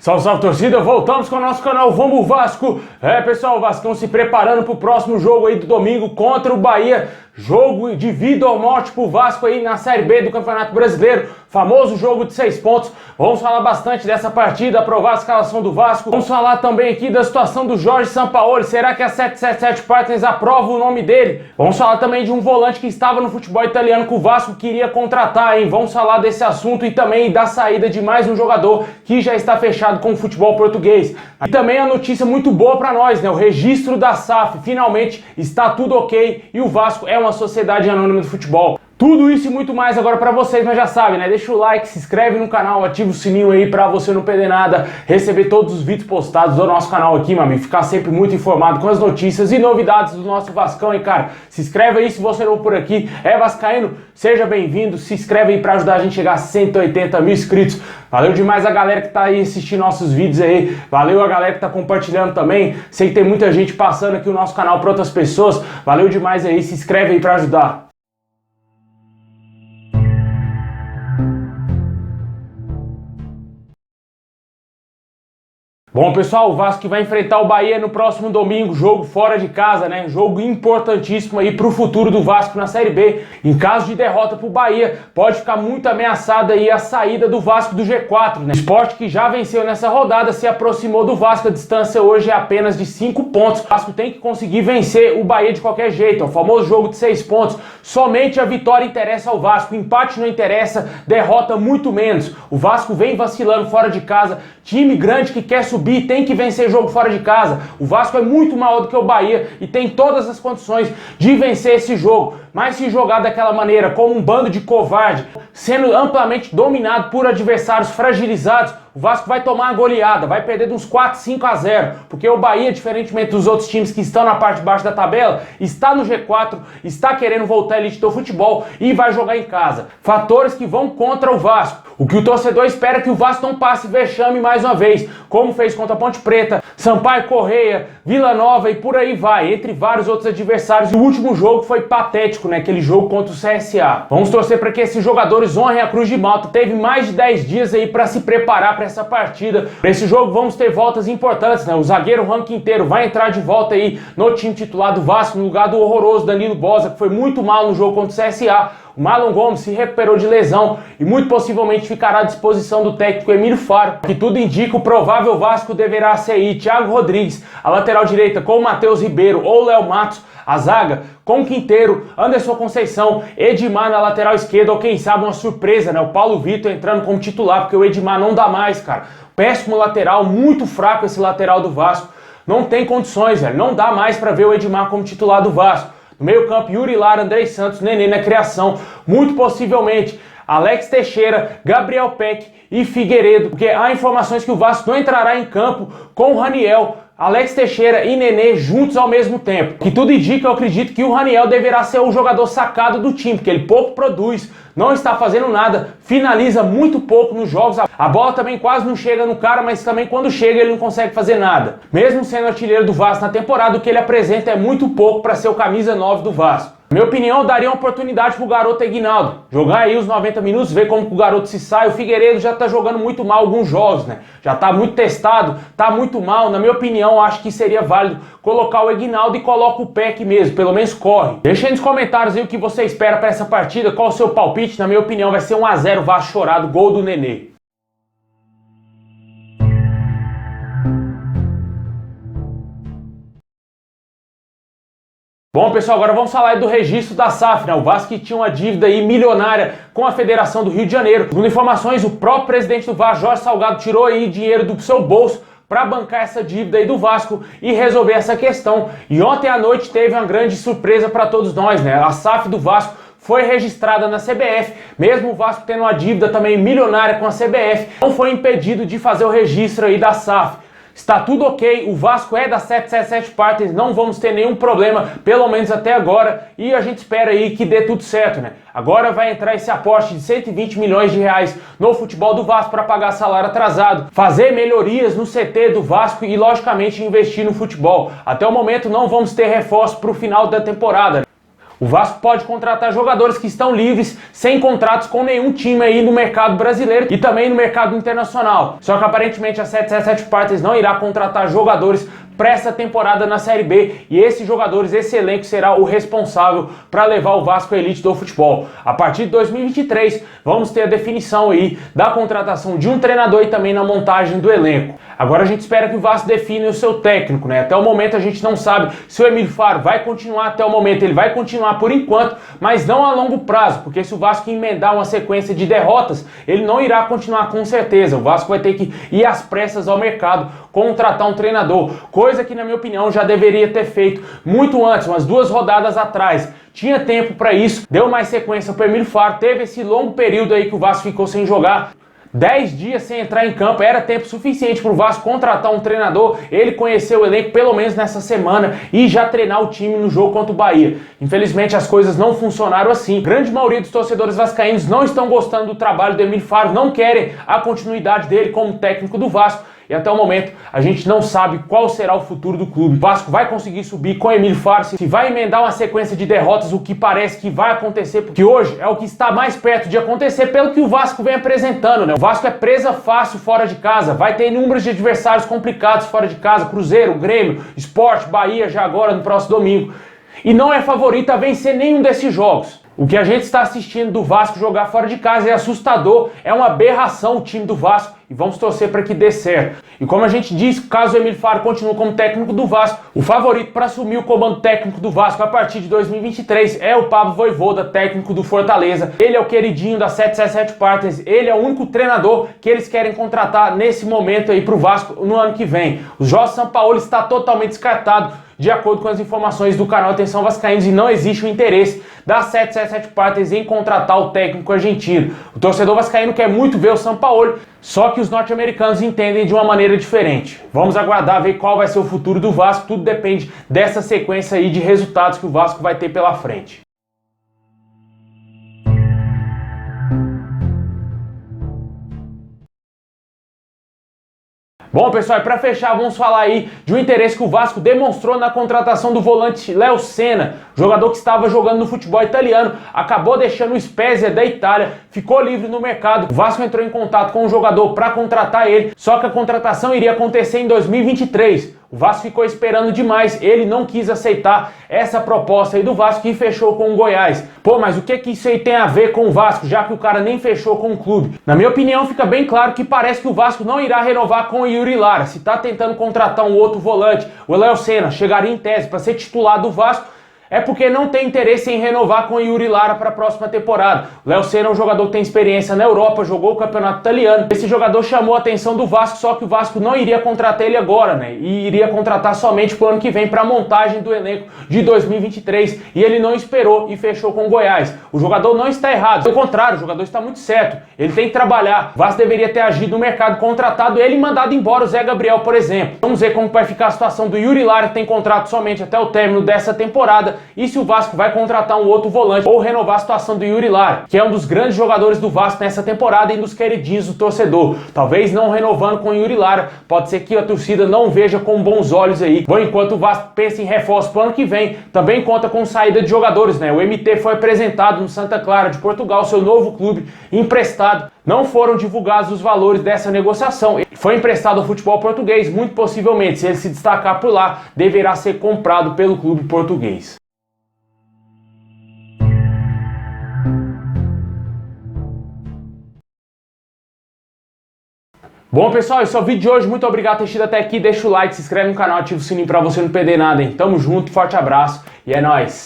Salve, salve, torcida! Voltamos com o nosso canal Vamos Vasco! Pessoal, o Vascão se preparando para o próximo jogo aí do domingo contra o Bahia. Jogo de vida ou morte pro Vasco aí na Série B do Campeonato Brasileiro. Famoso jogo de 6 pontos. Vamos falar bastante dessa partida, aprovar a escalação do Vasco. Vamos falar também aqui da situação do Jorge Sampaoli. Será que a 777 Partners aprova o nome dele? Vamos falar também de um volante que estava no futebol italiano que o Vasco queria contratar, hein? Vamos falar desse assunto e também da saída de mais um jogador que já está fechado com o futebol português. E também a notícia muito boa para nós, né? O registro da SAF. Finalmente está tudo ok e o Vasco é uma sociedade anônima do futebol. Tudo isso e muito mais agora pra vocês, mas já sabem, né? Deixa o like, se inscreve no canal, ativa o sininho aí pra você não perder nada, receber todos os vídeos postados do nosso canal aqui, meu amigo, ficar sempre muito informado com as notícias e novidades do nosso Vascão, hein, cara? Se inscreve aí se você não por aqui, é vascaíno, seja bem-vindo, se inscreve aí pra ajudar a gente a chegar a 180 mil inscritos. Valeu demais a galera que tá aí assistindo nossos vídeos aí, valeu a galera que tá compartilhando também, sei que tem muita gente passando aqui o nosso canal pra outras pessoas, valeu demais aí, se inscreve aí pra ajudar. Bom, pessoal, o Vasco que vai enfrentar o Bahia no próximo domingo, jogo fora de casa, né? Jogo importantíssimo aí pro futuro do Vasco na Série B. Em caso de derrota pro Bahia, pode ficar muito ameaçada aí a saída do Vasco do G4, né? O Sport que já venceu nessa rodada se aproximou do Vasco, a distância hoje é apenas de 5 pontos. O Vasco tem que conseguir vencer o Bahia de qualquer jeito, é o famoso jogo de 6 pontos. Somente a vitória interessa ao Vasco, o empate não interessa, derrota muito menos. O Vasco vem vacilando fora de casa, time grande que quer subir tem que vencer jogo fora de casa. O Vasco é muito maior do que o Bahia e tem todas as condições de vencer esse jogo. Mas se jogar daquela maneira, como um bando de covarde, sendo amplamente dominado por adversários fragilizados, o Vasco vai tomar uma goleada, vai perder de uns 4, 5 a 0, porque o Bahia, diferentemente dos outros times que estão na parte de baixo da tabela, está no G4, está querendo voltar à elite do futebol e vai jogar em casa. Fatores que vão contra o Vasco. O que o torcedor espera é que o Vasco não passe vexame mais uma vez, como fez contra a Ponte Preta, Sampaio Correia, Vila Nova e por aí vai, entre vários outros adversários. O último jogo foi patético, né? Aquele jogo contra o CSA. Vamos torcer para que esses jogadores honrem a Cruz de Malta. Teve mais de 10 dias aí para se preparar para essa partida. Para esse jogo vamos ter voltas importantes, né? O zagueiro Juan Quinteiro vai entrar de volta aí no time titular do Vasco, no lugar do horroroso Danilo Boza, que foi muito mal no jogo contra o CSA. O Marlon Gomes se recuperou de lesão e muito possivelmente ficará à disposição do técnico Emílio Faro. Que tudo indica, o provável Vasco deverá ser aí Thiago Rodrigues, a lateral direita com o Matheus Ribeiro ou Léo Matos, a zaga com Quinteiro, Anderson Conceição, Edmar na lateral esquerda ou quem sabe uma surpresa, né? O Paulo Vitor entrando como titular, porque o Edmar não dá mais, cara. Péssimo lateral, muito fraco esse lateral do Vasco. Não tem condições, velho. Não dá mais para ver o Edmar como titular do Vasco. No meio campo, Yuri Lara, Andrei Santos, Nenê na criação. Muito possivelmente Alex Teixeira, Gabriel Peck e Figueiredo. Porque há informações que o Vasco não entrará em campo com o Raniel, Alex Teixeira e Nenê juntos ao mesmo tempo. Que tudo indica, eu acredito que o Raniel deverá ser o jogador sacado do time, porque ele pouco produz, não está fazendo nada, finaliza muito pouco nos jogos. A bola também quase não chega no cara, mas também quando chega ele não consegue fazer nada. Mesmo sendo artilheiro do Vasco na temporada, o que ele apresenta é muito pouco para ser o camisa 9 do Vasco. Na minha opinião, daria uma oportunidade pro garoto Aguinaldo. Jogar aí os 90 minutos, ver como que o garoto se sai. O Figueiredo já tá jogando muito mal alguns jogos, né? Já tá muito testado, tá muito mal. Na minha opinião, acho que seria válido colocar o Aguinaldo e coloca o Peck mesmo, pelo menos corre. Deixa aí nos comentários aí o que você espera para essa partida, qual o seu palpite. Na minha opinião, vai ser 1 a 0 Vasco chorado, gol do Nenê. Bom, pessoal, agora vamos falar aí do registro da SAF, né? O Vasco que tinha uma dívida aí milionária com a Federação do Rio de Janeiro. Segundo informações, o próprio presidente do Vasco, Jorge Salgado, tirou aí dinheiro do seu bolso para bancar essa dívida aí do Vasco e resolver essa questão. E ontem à noite teve uma grande surpresa para todos nós, né? A SAF do Vasco foi registrada na CBF, mesmo o Vasco tendo uma dívida também milionária com a CBF, não foi impedido de fazer o registro aí da SAF. Está tudo ok, o Vasco é da 777 Partners, não vamos ter nenhum problema, pelo menos até agora, e a gente espera aí que dê tudo certo, né? Agora vai entrar esse aporte de 120 milhões de reais no futebol do Vasco para pagar salário atrasado, fazer melhorias no CT do Vasco e, logicamente, investir no futebol. Até o momento não vamos ter reforço para o final da temporada. O Vasco pode contratar jogadores que estão livres, sem contratos com nenhum time aí no mercado brasileiro e também no mercado internacional. Só que aparentemente a 777 Partners não irá contratar jogadores para essa temporada na Série B, e esses jogadores, esse elenco será o responsável para levar o Vasco à elite do futebol. A partir de 2023, vamos ter a definição aí da contratação de um treinador e também na montagem do elenco. Agora a gente espera que o Vasco define o seu técnico, né? Até o momento a gente não sabe se o Emílio Faro vai continuar até o momento, ele vai continuar por enquanto, mas não a longo prazo, porque se o Vasco emendar uma sequência de derrotas, ele não irá continuar com certeza. O Vasco vai ter que ir às pressas ao mercado, contratar um treinador, coisa que na minha opinião já deveria ter feito muito antes, umas 2 rodadas atrás. Tinha tempo para isso, deu mais sequência para o Emílio Faro, teve esse longo período aí que o Vasco ficou sem jogar. 10 dias sem entrar em campo, era tempo suficiente para o Vasco contratar um treinador, ele conhecer o elenco pelo menos nessa semana e já treinar o time no jogo contra o Bahia. Infelizmente as coisas não funcionaram assim. A grande maioria dos torcedores vascaínos não estão gostando do trabalho do Emílio Faro, não querem a continuidade dele como técnico do Vasco. E até o momento a gente não sabe qual será o futuro do clube. O Vasco vai conseguir subir com o Emílio Faro, se vai emendar uma sequência de derrotas, o que parece que vai acontecer, porque hoje é o que está mais perto de acontecer pelo que o Vasco vem apresentando, né? O Vasco é presa fácil fora de casa, vai ter inúmeros de adversários complicados fora de casa, Cruzeiro, Grêmio, Sport, Bahia já agora no próximo domingo. E não é favorito a vencer nenhum desses jogos. O que a gente está assistindo do Vasco jogar fora de casa é assustador, é uma aberração o time do Vasco e vamos torcer para que dê certo. E como a gente disse, caso o Emílio Faro continue como técnico do Vasco, o favorito para assumir o comando técnico do Vasco a partir de 2023 é o Pablo Vojvoda, técnico do Fortaleza. Ele é o queridinho da 777 Partners, ele é o único treinador que eles querem contratar nesse momento aí para o Vasco no ano que vem. O Jorge Sampaoli está totalmente descartado, de acordo com as informações do canal Atenção Vascaínos, e não existe o interesse da 777 Partners em contratar o técnico argentino. O torcedor vascaíno quer muito ver o Sampaoli, só que os norte-americanos entendem de uma maneira diferente. Vamos aguardar ver qual vai ser o futuro do Vasco, tudo depende dessa sequência aí de resultados que o Vasco vai ter pela frente. Bom, pessoal, e para fechar, vamos falar aí de um interesse que o Vasco demonstrou na contratação do volante Léo Senna, jogador que estava jogando no futebol italiano, acabou deixando o Spezia da Itália, ficou livre no mercado. O Vasco entrou em contato com o jogador para contratar ele, só que a contratação iria acontecer em 2023. O Vasco ficou esperando demais, ele não quis aceitar essa proposta aí do Vasco e fechou com o Goiás. Pô, mas o que que isso aí tem a ver com o Vasco, já que o cara nem fechou com o clube? Na minha opinião, fica bem claro que parece que o Vasco não irá renovar com o Yuri Lara. Se tá tentando contratar um outro volante, o Léo Senna chegaria em tese para ser titular do Vasco, é porque não tem interesse em renovar com o Yuri Lara para a próxima temporada. O Léo Senna é um jogador que tem experiência na Europa, jogou o campeonato italiano. Esse jogador chamou a atenção do Vasco, só que o Vasco não iria contratar ele agora, né? E iria contratar somente para o ano que vem, para a montagem do elenco de 2023. E ele não esperou e fechou com o Goiás. O jogador não está errado, pelo contrário, o jogador está muito certo. Ele tem que trabalhar. O Vasco deveria ter agido no mercado, contratado ele e mandado embora o Zé Gabriel, por exemplo. Vamos ver como vai ficar a situação do Yuri Lara, que tem contrato somente até o término dessa temporada. E se o Vasco vai contratar um outro volante ou renovar a situação do Yuri Lara, que é um dos grandes jogadores do Vasco nessa temporada e um dos queridinhos do torcedor. Talvez não renovando com o Yuri Lara, pode ser que a torcida não veja com bons olhos aí. Bom, enquanto o Vasco pensa em reforço para o ano que vem, também conta com saída de jogadores, né? O MT foi apresentado no Santa Clara de Portugal, seu novo clube, emprestado. Não foram divulgados os valores dessa negociação. Foi emprestado ao futebol português, muito possivelmente, se ele se destacar por lá, deverá ser comprado pelo clube português. Bom, pessoal, esse é o vídeo de hoje. Muito obrigado por ter assistido até aqui. Deixa o like, se inscreve no canal, ativa o sininho pra você não perder nada, hein? Tamo junto, forte abraço e é nóis!